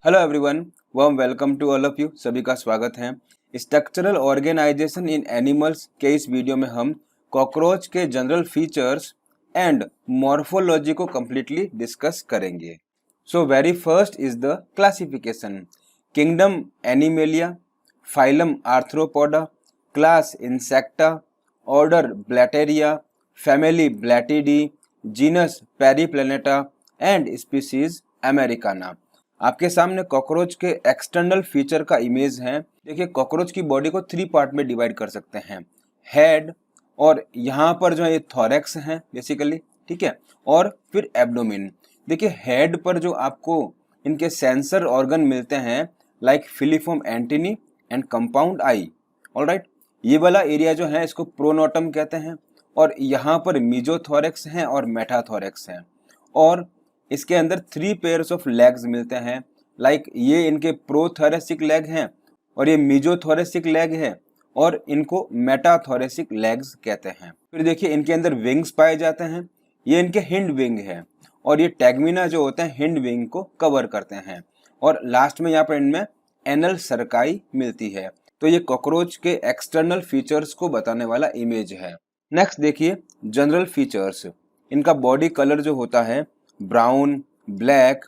Hello everyone, warm welcome to all of you. सभी का स्वागत है। स्ट्रक्चरल ऑर्गेनाइजेशन इन एनिमल्स के इस वीडियो में हम कॉकरोच के जनरल फीचर्स एंड मॉर्फोलॉजी को कम्प्लीटली डिस्कस करेंगे। So very first is the classification. Kingdom Animalia, phylum Arthropoda, class Insecta, order Blattaria, family Blattidae, genus Periplaneta and species americana. आपके सामने cockroach के एक्सटर्नल फीचर का image है। देखिए, cockroach की body को 3 पार्ट में डिवाइड कर सकते हैं, हेड, और यहाँ पर जो है ये थोरैक्स है बेसिकली, ठीक है, और फिर एब्डोमेन। देखिए, हेड पर जो आपको इनके सेंसर ऑर्गन मिलते हैं like filiform antennae and compound I. Alright, ये वाला एरिया जो है इसको प्रोनोटम कहते हैं, और यहाँ पर मीजोथोरैक्स हैं और मेटाथोरैक्स हैं, और इसके अंदर 3 पेयर्स ऑफ लेग्स मिलते हैं। लाइक ये इनके प्रोथोरेसिक लेग हैं और ये मीजोथोरेसिक लेग है, और इनको मेटाथोरेसिक लेग्स कहते हैं। फिर देखिए, इनके अंदर विंग्स पाए जाते हैं। ये इनके हिंड विंग है, और ये टैगमिना जो होते हैं हिंड विंग को कवर करते हैं। और लास्ट में यहाँ पर इनमें एनल सरकाई मिलती है। तो ये कॉकरोच के एक्सटर्नल फीचर्स को बताने वाला इमेज है। नेक्स्ट देखिए, जनरल फीचर्स। इनका बॉडी कलर जो होता है brown, black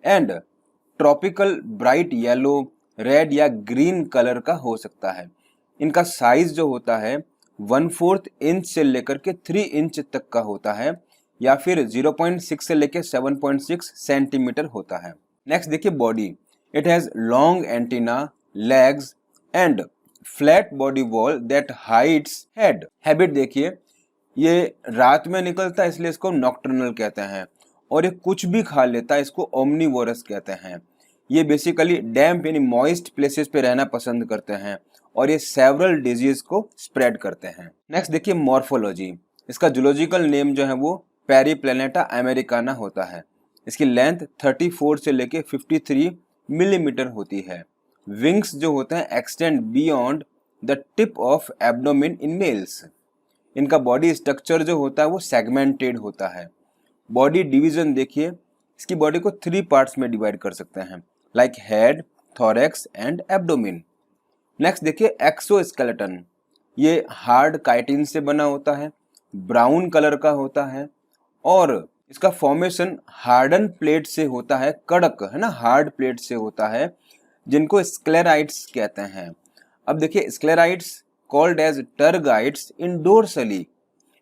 and tropical bright yellow, red या ग्रीन कलर का हो सकता है। इनका साइज जो होता है 1/4 इंच से लेकर के 3 इंच तक का होता है, या फिर 0.6 से लेकर 7.6 सेंटीमीटर होता है। नेक्स्ट देखिए body. It has long antenna, legs and flat body wall that hides head. Habit देखिए, ये रात में निकलता है इसलिए इसको नॉक्टर्नल कहते हैं, और ये कुछ भी खा लेता है, इसको ओमनीवोरस कहते हैं। ये बेसिकली डैम्प यानी मॉइस्ट प्लेसेस पे रहना पसंद करते हैं, और ये सेवरल डिजीज को स्प्रेड करते हैं। नेक्स्ट देखिए मॉर्फोलॉजी। इसका जूलॉजिकल नेम जो है वो पेरिप्लैनेटा अमेरिकाना होता है। इसकी लेंथ 34 से लेके 53 मिलीमीटर होती है। विंग्स जो होते हैं extend beyond the tip of abdomen in males. इनका बॉडी स्ट्रक्चर जो होता है वो सेगमेंटेड होता है। बॉडी डिवीजन देखिए, इसकी बॉडी को 3 पार्ट्स में डिवाइड कर सकते हैं, like head, thorax and abdomen. Next देखिए एक्सोस्केलेटन। ये हार्ड काइटिन से बना होता है, ब्राउन कलर का होता है, और इसका फॉर्मेशन हार्डन प्लेट से होता है, कड़क है ना, हार्ड प्लेट से होता है, जिनको स्क्लेराइट्स कहते हैं। अब देखिए, sclerites called as tergites in dorsally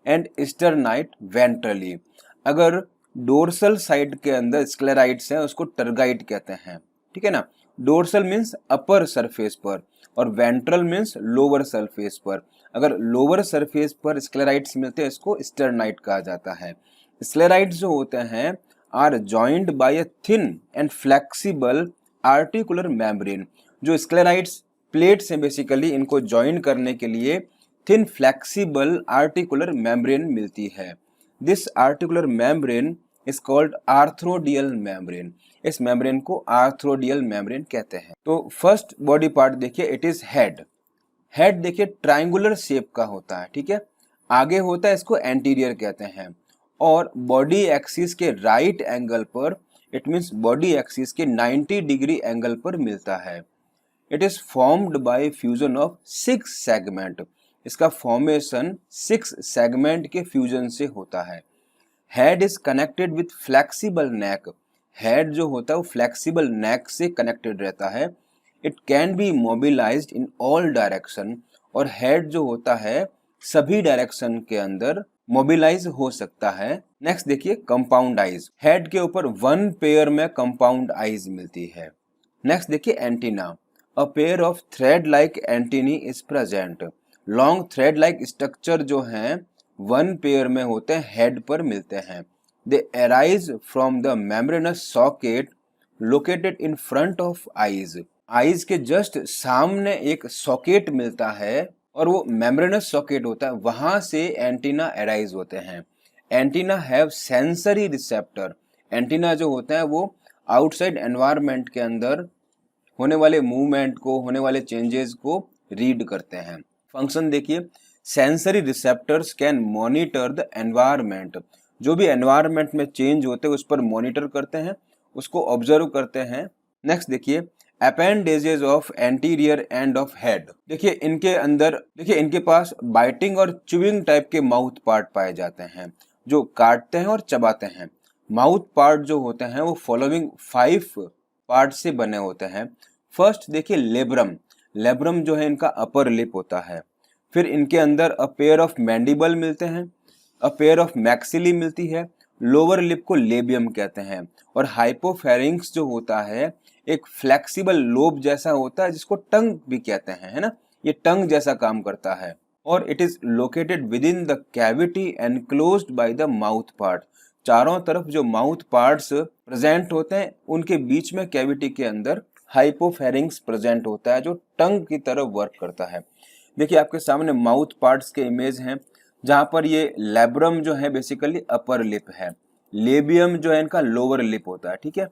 and sternite ventrally. अगर डोर्सल साइड के अंदर स्क्लेराइट्स हैं उसको टर्गाइट कहते हैं, ठीक है ना। डोर्सल मीन्स अपर सरफेस पर, और वेंट्रल मीन्स लोअर सरफेस पर। अगर लोअर सरफेस पर स्क्लेराइट्स मिलते हैं इसको स्टर्नाइट कहा जाता है। स्क्लेराइट्स जो होते हैं are joined by a thin and flexible articular membrane. जो स्क्लेराइट्स प्लेट्स हैं बेसिकली, इनको ज्वाइन करने के लिए थिन फ्लेक्सिबल आर्टिकुलर मेम्ब्रेन मिलती है। This articular membrane is called arthrodial membrane. इस मेम्ब्रेन को आर्थ्रोडियल मेम्ब्रेन कहते हैं। तो फर्स्ट बॉडी पार्ट देखिए, इट इज हेड। हेड देखिए ट्राइंगुलर शेप का होता है, ठीक है। आगे होता है, इसको एंटीरियर कहते हैं, और बॉडी एक्सिस के राइट एंगल पर, इट मीन्स बॉडी एक्सिस के 90 डिग्री एंगल पर मिलता है। It is formed by fusion of 6 segment. इसका फॉर्मेशन 6 सेगमेंट के फ्यूजन से होता है। Head is connected with flexible neck. Head जो होता है वो फ्लेक्सिबल नेक से कनेक्टेड रहता है। It can be mobilised in all direction, और हेड जो होता है सभी डायरेक्शन के अंदर मोबिलाइज हो सकता है। नेक्स्ट देखिए कंपाउंड आईज। हेड के ऊपर 1 पेयर में कंपाउंड आईज मिलती है। नेक्स्ट देखिए antenna. A pair of thread like antennae is present. Long thread like structure जो हैं 1 पेयर में होते हैं, हेड पर मिलते हैं। दे arise from the membranes socket located in front of eyes. Eyes के जस्ट सामने एक सॉकेट मिलता है, और वो मेम्ब्रेनस सॉकेट होता है, वहां से एंटीना अराइज होते हैं। Antenna have sensory receptor. Antenna जो होता है वो आउटसाइड एनवायरनमेंट के अंदर होने वाले मूवमेंट को, होने वाले चेंजेस को रीड करते हैं। फंक्शन देखिए, sensory receptors can monitor the environment. जो भी एनवायरनमेंट में चेंज होते हैं उस पर मॉनिटर करते हैं, उसको ऑब्जर्व करते हैं, नेक्स्ट देखिए appendages of anterior end of head. देखिए इनके पास बाइटिंग और च्यूइंग टाइप के माउथ पार्ट पाए जाते हैं जो काटते हैं और चबाते हैं। माउथ पार्ट जो होते हैं वो फॉलोइंग 5 पार्ट से बने होते हैं। फर्स्ट देखिए लेब्रम। लेब्रम जो है इनका अपर लिप होता है। फिर इनके अंदर अ पेयर ऑफ मैंडिबल मिलते हैं, अ पेयर ऑफ मैक्सिली मिलती है, लोअर लिप को लेबियम कहते हैं, और हाइपोफेरिंक्स जो होता है एक फ्लेक्सिबल लोब जैसा होता है जिसको टंग भी कहते हैं, है ना, ये टंग जैसा काम करता है। और it is located with in the cavity enclosed by the mouth part. चारों तरफ जो माउथ पार्ट्स प्रेजेंट होते हैं उनके बीच में कैविटी के अंदर हाइपोफेरिंक्स प्रेजेंट होता है जो टंग की तरह वर्क करता है। देखिए आपके सामने माउथ पार्ट्स के इमेज हैं जहां पर ये लेब्रम जो है बेसिकली अपर लिप है, लेबियम जो है इनका लोअर लिप होता है, ठीक है।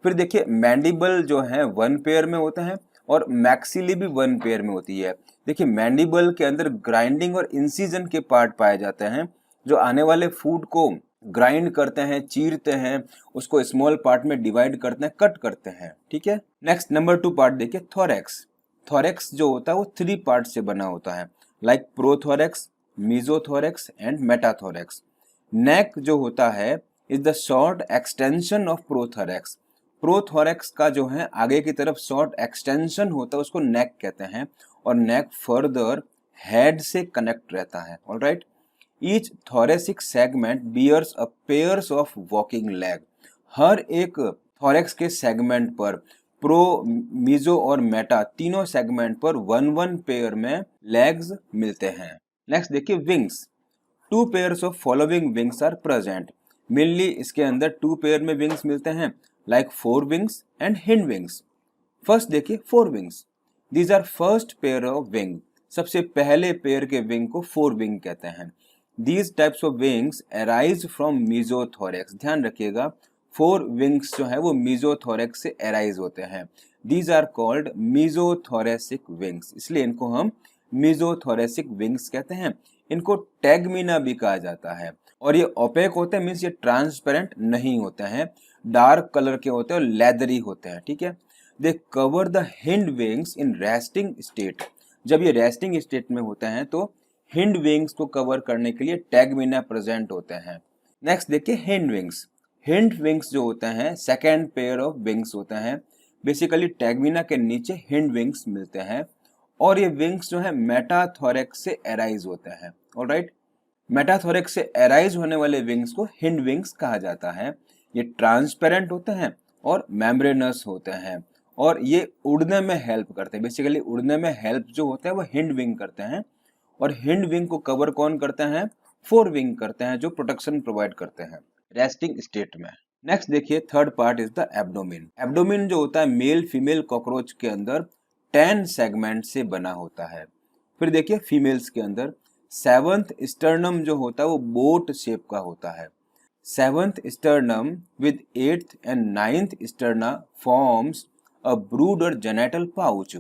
फिर देखिए मैंडिबल जो है 1 पेयर में होते हैं और मैक्सिली भी 1 पेयर में होती है। देखिए मैंडिबल के अंदर ग्राइंडिंग और इंसिजन के पार्ट पाए जाते हैं जो आने वाले फूड को ग्राइंड करते हैं, चीरते हैं, उसको स्मॉल पार्ट में डिवाइड करते हैं, कट करते हैं, ठीक है। नेक्स्ट नंबर 2 पार्ट देखिए थोरैक्स। थोरैक्स जो होता है वो 3 पार्ट से बना होता है, like prothorax, mesothorax and metathorax. Neck जो होता है is the short extension of prothorax. Prothorax का जो है आगे की तरफ शॉर्ट एक्सटेंशन होता है उसको नेक कहते हैं, और नेक फर्दर हेड से कनेक्ट रहता है, alright. Each thoracic segment bears a pairs of walking leg. हर एक थोरेक्स के सेगमेंट पर प्रो, मीजो और मेटा तीनों सेगमेंट पर 1-1 पेयर में लेग्स मिलते हैं। नेक्स्ट देखिए wings. 2 pairs of following wings are present. Mainly इसके अंदर 2 पेयर में विंग्स मिलते हैं, like fore wings and hind wings. First देखिए fore wings. These are first pair of wing. सबसे पहले पेयर के विंग को फोर विंग कहते हैं। These types of wings arise from mesothorax. ध्यान रखिएगा फोर विंग्स जो है वो मीजोथोरैक्स से अराइज होते हैं। दीज आर कॉल्ड मीजोथोरेसिक विंग्स, इसलिए इनको हम मीजोथोरेसिक विंग्स कहते हैं। इनको टैगमीना भी कहा जाता है, और ये ओपेक होते हैं, मीन्स ये ट्रांसपेरेंट नहीं होते हैं, डार्क कलर के होते हैं और लेदरी होते हैं, ठीक है। They cover the hind wings in resting state. जब ये रेस्टिंग स्टेट में होते हैं तो हिंड विंग्स को कवर करने के लिए टैगमीना प्रेजेंट होते हैं। नेक्स्ट देखिए हिंड विंग्स। हिंड विंग्स जो होते हैं सेकेंड पेयर ऑफ विंग्स होते हैं। बेसिकली टैगमीना के नीचे हिंड विंग्स मिलते हैं, और ये विंग्स जो है मेटाथोरैक्स से अराइज होते हैं, ऑलराइट। मेटाथोरैक्स से अराइज होने वाले विंग्स को हिंड विंग्स कहा जाता है। ये ट्रांसपेरेंट होते हैं और मेम्ब्रेनस होते हैं, और ये उड़ने में हेल्प करते हैं। बेसिकली उड़ने में हेल्प जो होता है वो हिंड विंग करते हैं, और हिंड विंग को कवर कौन करते हैं? फोर विंग करते हैं, जो प्रोटेक्शन प्रोवाइड करते हैं रेस्टिंग स्टेट में। नेक्स्ट देखिए third part is the abdomen. Abdomen जो होता है मेल फीमेल कॉकरोच के अंदर 10 सेगमेंट से बना होता है। फिर देखिए फीमेल्स के अंदर 7th स्टर्नम जो होता है वो बोट शेप का होता है। 7th sternum with 8th and 9th sterna forms a brood or genital pouch।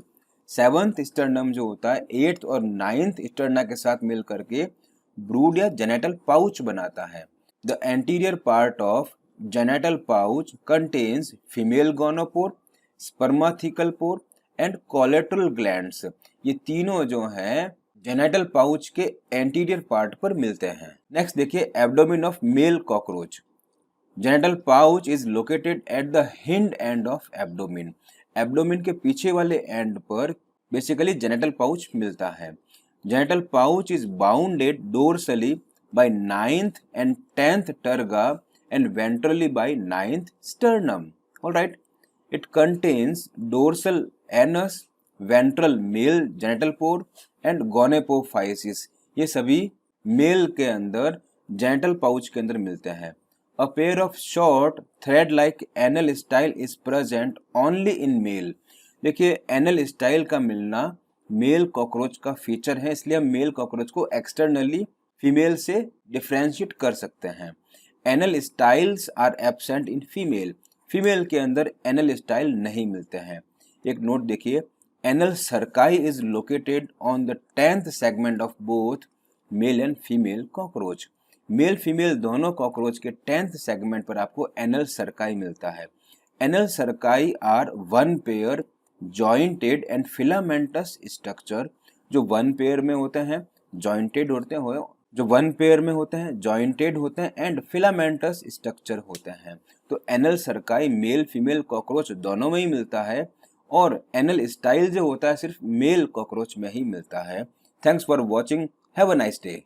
7th sternum जो होता है 8th और 9th स्टर्ना के साथ मिल करके ब्रूड या जेनेटल पाउच बनाता है। The anterior part of genital pouch contains female gonopore, spermathecal pore and collateral glands। ये तीनों जो हैं जेनेटल पाउच के एंटीरियर पार्ट पर मिलते हैं। नेक्स्ट देखिए abdomen of male cockroach. Genital pouch is located at the hind end of abdomen. Abdomen के पीछे वाले एंड पर बेसिकली जेनेटल पाउच मिलता है। Genital pouch is bounded dorsally by 9th and 10th terga and ventrally by 9th sternum, all right। It contains dorsal anus, ventral male genital pore and gonopophysis। ये सभी mail के अंदर genital pouch के अंदर मिलते हैं। A pair of short thread like anal style is present only in male। देखिए anal style का मिलना मेल कॉकरोच का फीचर है, इसलिए हम मेल कॉकरोच को एक्सटर्नली फीमेल से डिफ्रेंशिएट कर सकते हैं। Anal styles are absent in female. Female के अंदर एनल स्टाइल नहीं मिलते हैं। एक नोट देखिए anal cerci is located on the 10th segment of both male and female cockroach. Male female दोनों कॉकरोच के 10th सेगमेंट पर आपको एनल सर्काई मिलता है। Anal cerci are one pair jointed and filamentous structure, जो one pair में होते हैं, जॉइंटेड होते हैं, जो वन पेयर में होते हैं, जॉइंटेड होते हैं एंड फिलामेंटस स्ट्रक्चर होते हैं। तो एनल सर्काई मेल फीमेल कॉकरोच दोनों में ही मिलता है और एनल स्टाइल जो होता है सिर्फ मेल कॉकरोच में ही मिलता है। Thanks for watching, have a nice day.